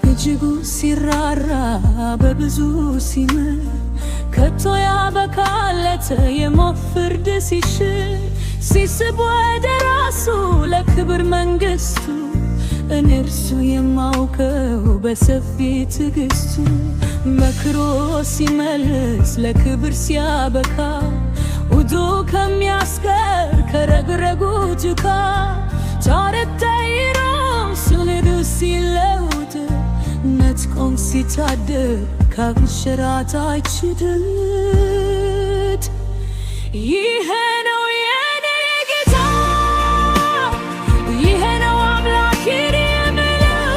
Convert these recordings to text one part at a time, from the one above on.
እጅጉ ሲራራ በብዙ ሲምር ከቶ ያበቃለት የሞት ፍርድ ሲሽር ሲስብ ወደ ራሱ ለክብር መንግሥቱ እኔ እርሱ የማውቀው በሰፊ ትዕግሥቱ መክሮ ሲመልስ ለክብር ሲያበቃ ውዱ ከሚያስቀር ከረግረጉ ጅካ ታሪክ ተቀይሮ ስንዱ ሲለውጥ ነጥቆን ሲታደግ ከንሸራታች ድል ይሄ ነው የኔ ጌታ ይሄ ነው አምላኬን የምለው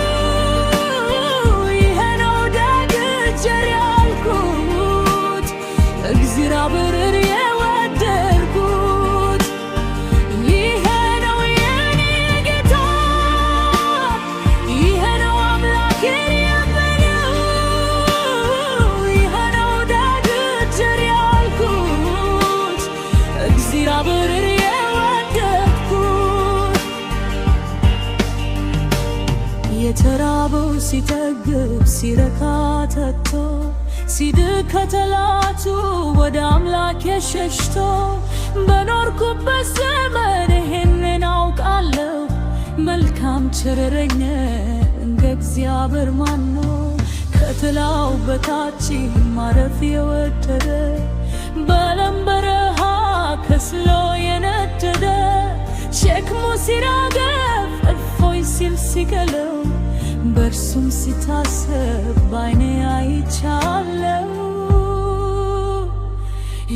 ይሄ ነው ደግጀር ያልኩት እግዚአብሔርን የወደድኩት ይሄ ነው የኔ ጌታ ይሄ ነው አምላኬን የምለው ይሄ ነው ደግጀር ያልኩት እግዚአብሔርን የወደድኩት የተራበው ሲጠግብ ሲረካ ተግቶ ሲድቅ ከጠላቱ ወደ አምላኬ ሸሽቶ በኖርኩበት ዘመን ይሄንን አውቃለሁ መልካም ቸር እረኛ እንደ እግዚአብሔር ማን ነው? ከጥላው በታች ማረፍ የወደደ በለም በረሃ ከስሎ የነደደ ሸክሙ ሲራገፍ እፎይ ሲል ሲገለው በእርሱም ሲታሰብ በዓይኔ አይቻለው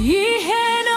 ይሄ ነው